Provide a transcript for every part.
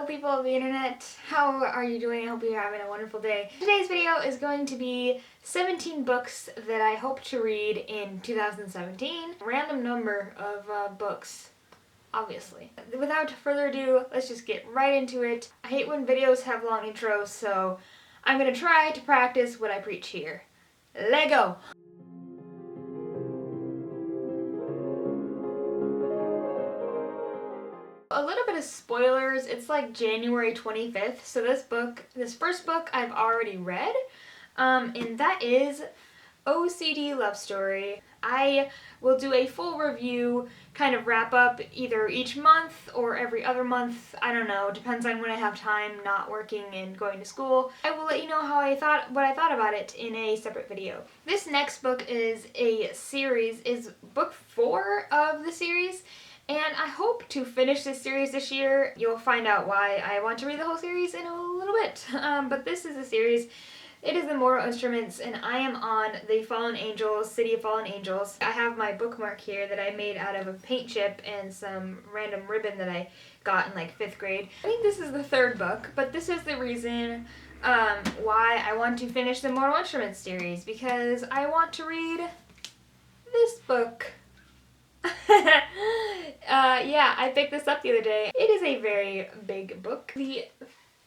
people of the internet. How are you doing? I hope you're having a wonderful day. Today's video is going to be 17 books that I hope to read in 2017. Random number of books, obviously. Without further ado, let's just get right into it. I hate when videos have long intros, so I'm gonna try to practice what I preach here. Lego! A little bit of spoilers. It's like January 25th, so this first book I've already read, and that is OCD Love Story. I will do a full review, kind of wrap up either each month or every other month. I don't know, depends on when I have time not working and going to school. I will let you know what I thought about it in a separate video. This next book is a series, is book 4 of the series. And I hope to finish this series this year. You'll find out why I want to read the whole series in a little bit. But this is a series. It is the Mortal Instruments, and I am on the Fallen Angels, City of Fallen Angels. I have my bookmark here that I made out of a paint chip and some random ribbon that I got in like 5th grade. I think this is the 3rd book, but this is the reason why I want to finish the Mortal Instruments series, because I want to read this book. Yeah, I picked this up the other day. It is a very big book. The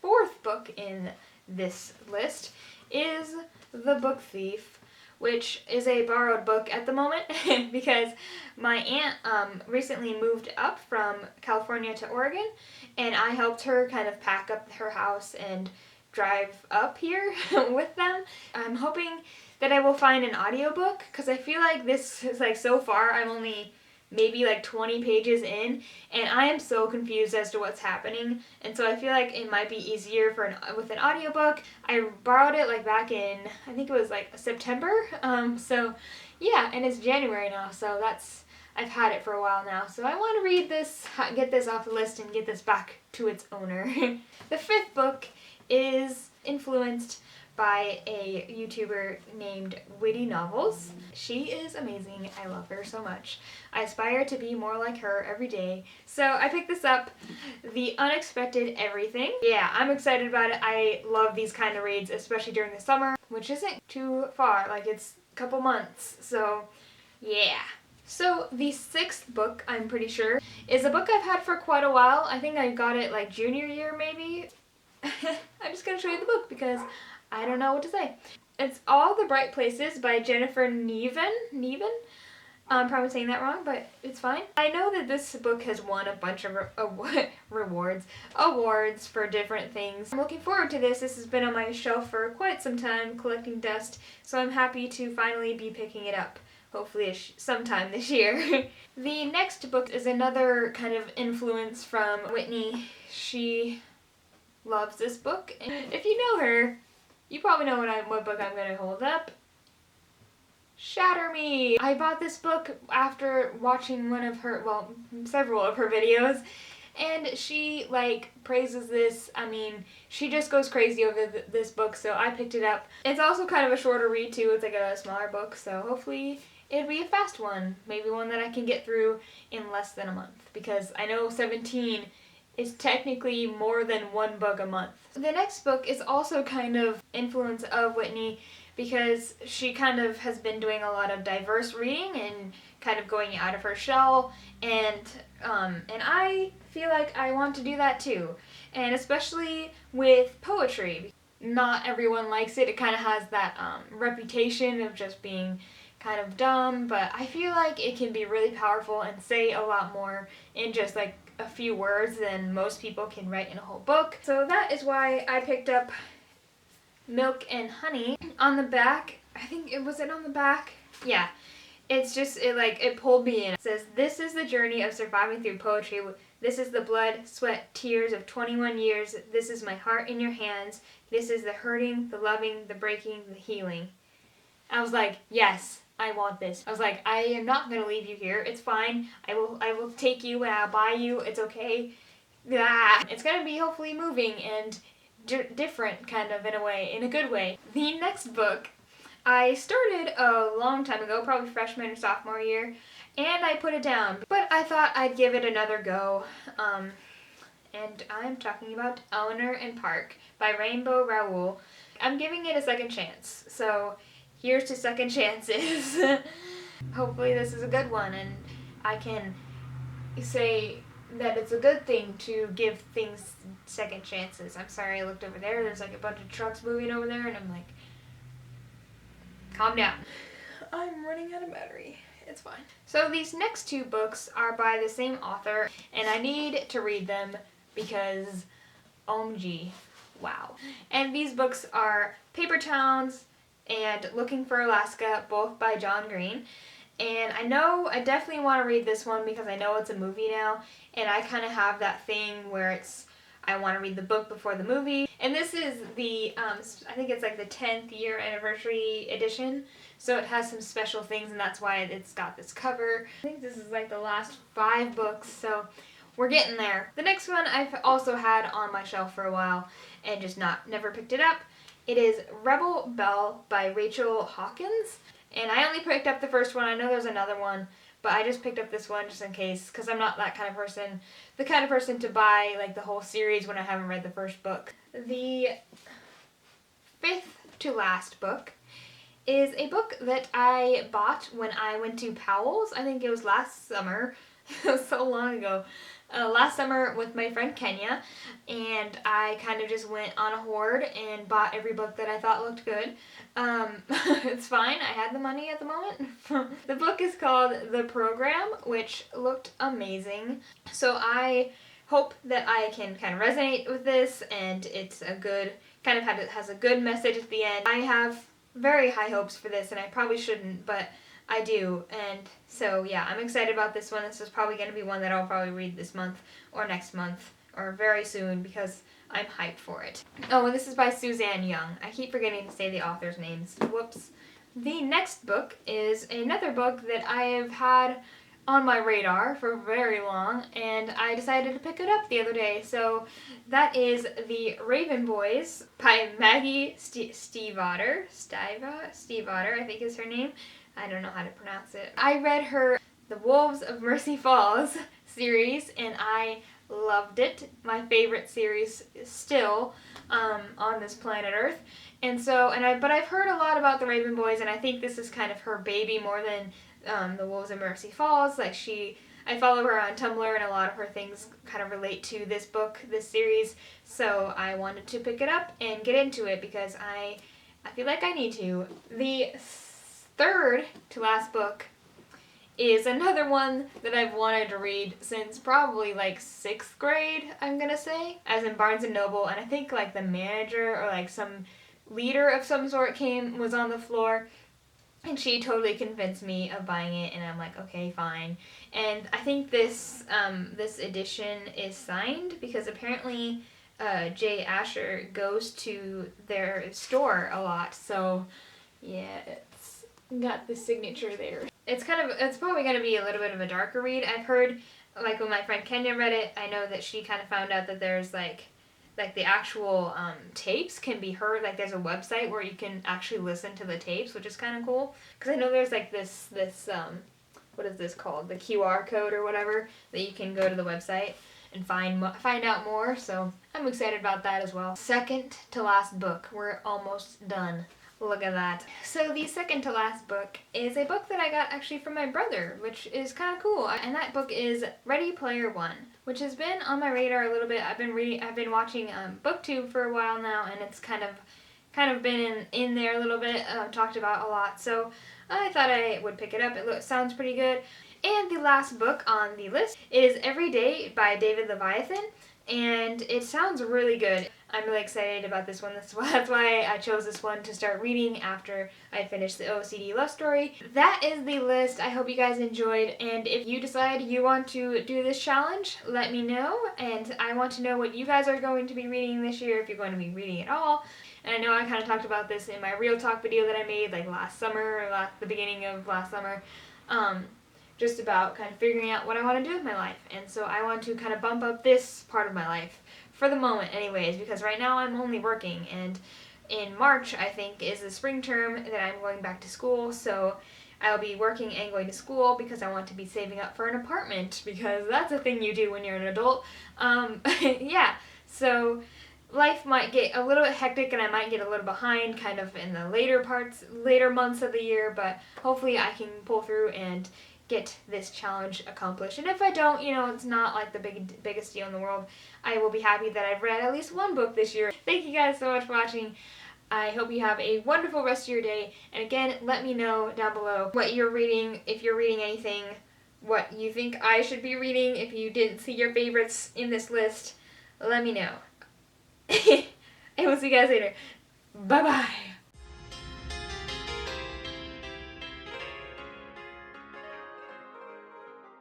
4th book in this list is The Book Thief, which is a borrowed book at the moment because my aunt recently moved up from California to Oregon, and I helped her kind of pack up her house and drive up here with them. I'm hoping that I will find an audiobook, because I feel like this is like, so far I'm only maybe like 20 pages in, and I am so confused as to what's happening, and so I feel like it might be easier with an audiobook. I borrowed it like back in, I think it was like September, so yeah, and it's January now, so I've had it for a while now, so I want to read this, get this off the list, and get this back to its owner. The 5th book is influenced by a YouTuber named Witty Novels. She is amazing. I love her so much. I aspire to be more like her every day. So I picked this up, The Unexpected Everything. Yeah, I'm excited about it. I love these kind of reads, especially during the summer, which isn't too far, like it's a couple months, so yeah. So the 6th book, I'm pretty sure, is a book I've had for quite a while. I think I got it like junior year maybe. I'm just gonna show you the book because I don't know what to say. It's All the Bright Places by Jennifer Niven. I'm probably saying that wrong, but it's fine. I know that this book has won a bunch of awards for different things. I'm looking forward to this. This has been on my shelf for quite some time, collecting dust, so I'm happy to finally be picking it up. Hopefully sometime this year. The next book is another kind of influence from Whitney. She loves this book, and if you know her, you probably know what book I'm going to hold up. Shatter Me! I bought this book after watching several of her videos, and she praises this. I mean, she just goes crazy over this book, so I picked it up. It's also kind of a shorter read too. It's like a smaller book, so hopefully it'll be a fast one. Maybe one that I can get through in less than a month, because I know 17 is technically more than one book a month. The next book is also kind of influence of Whitney, because she kind of has been doing a lot of diverse reading and kind of going out of her shell, and I feel like I want to do that too, and especially with poetry. Not everyone likes it. It kind of has that reputation of just being kind of dumb, but I feel like it can be really powerful and say a lot more in just like a few words than most people can write in a whole book. So that is why I picked up Milk and Honey. On the back, I think it was on the back? Yeah. It's just, it pulled me in. It says, "This is the journey of surviving through poetry. This is the blood, sweat, tears of 21 years. This is my heart in your hands. This is the hurting, the loving, the breaking, the healing." I was like, yes, I want this. I was like, I am not going to leave you here. It's fine. I will take you and I'll buy you. It's okay. It's going to be hopefully moving and different, kind of, in a way, in a good way. The next book I started a long time ago, probably freshman or sophomore year, and I put it down. But I thought I'd give it another go. and I'm talking about Eleanor Park by Rainbow Rowell. I'm giving it a second chance, so here's to second chances. Hopefully this is a good one, and I can say that it's a good thing to give things second chances. I'm sorry, I looked over there. There's like a bunch of trucks moving over there, and I'm like, calm down. I'm running out of battery. It's fine. So these next two books are by the same author, and I need to read them because, OMG, wow. And these books are Paper Towns and Looking for Alaska, both by John Green. And I definitely want to read this one because I know it's a movie now, and I kind of have that thing where I want to read the book before the movie. And this is the, I think it's like the 10th year anniversary edition, so it has some special things, and that's why it's got this cover. I think this is like the last 5 books, so we're getting there. The next one I've also had on my shelf for a while and just never picked it up. It is Rebel Belle by Rachel Hawkins. And I only picked up the first one. I know there's another one, but I just picked up this one just in case, because I'm not that kind of person, the kind of person to buy like the whole series when I haven't read the first book. The 5th to last book is a book that I bought when I went to Powell's. I think it was last summer. It was so long ago. Last summer with my friend Kenya, and I kind of just went on a hoard and bought every book that I thought looked good. It's fine, I had the money at the moment. The book is called The Program, which looked amazing. So I hope that I can kind of resonate with this, and it's a good, it has a good message at the end. I have very high hopes for this, and I probably shouldn't, but I do, and so yeah, I'm excited about this one. This is probably going to be one that I'll probably read this month, or next month, or very soon, because I'm hyped for it. Oh, and this is by Suzanne Young. I keep forgetting to say the author's names. Whoops. The next book is another book that I have had on my radar for very long, and I decided to pick it up the other day. So that is The Raven Boys by Maggie Stiefvater, I think is her name. I don't know how to pronounce it. I read her The Wolves of Mercy Falls series, and I loved it. My favorite series still on this planet Earth. And so, but I've heard a lot about the Raven Boys, and I think this is kind of her baby more than The Wolves of Mercy Falls. I follow her on Tumblr, and a lot of her things kind of relate to this book, this series. So I wanted to pick it up and get into it because I feel like I need to. The 3rd to last book is another one that I've wanted to read since probably like 6th grade, I'm gonna say, as in Barnes & Noble, and I think like the manager or like some leader of some sort was on the floor, and she totally convinced me of buying it, and I'm like, okay, fine. And I think this edition is signed because apparently Jay Asher goes to their store a lot, so yeah, it's got the signature there. It's probably going to be a little bit of a darker read. I've heard, like when my friend Kenya read it, I know that she kind of found out that there's like the actual tapes can be heard. Like there's a website where you can actually listen to the tapes, which is kind of cool. Because I know there's like this what is this called? The QR code or whatever that you can go to the website and find out more. So I'm excited about that as well. 2nd to last book. We're almost done. Look at that. So the 2nd to last book is a book that I got actually from my brother, which is kind of cool. And that book is Ready Player One, which has been on my radar a little bit. I've been watching BookTube for a while now, and it's kind of been in there a little bit, talked about a lot. So I thought I would pick it up. It sounds pretty good. And the last book on the list is Every Day by David Leviathan, and it sounds really good. I'm really excited about this one. That's why I chose this one to start reading after I finished the OCD Love Story. That is the list. I hope you guys enjoyed, and if you decide you want to do this challenge, let me know, and I want to know what you guys are going to be reading this year, if you're going to be reading at all. And I know I kind of talked about this in my Real Talk video that I made like last summer, or the beginning of last summer, just about kind of figuring out what I want to do with my life. And so I want to kind of bump up this part of my life, for the moment anyways, because right now I'm only working, and in March I think is the spring term that I'm going back to school, so I'll be working and going to school because I want to be saving up for an apartment, because that's a thing you do when you're an adult. Yeah, so life might get a little bit hectic and I might get a little behind kind of in the later months of the year, but hopefully I can pull through and get this challenge accomplished. And if I don't, it's not like the biggest deal in the world. I will be happy that I've read at least one book this year. Thank you guys so much for watching. I hope you have a wonderful rest of your day. And again, let me know down below what you're reading, if you're reading anything, what you think I should be reading. If you didn't see your favorites in this list, let me know. I will see you guys later. Bye-bye.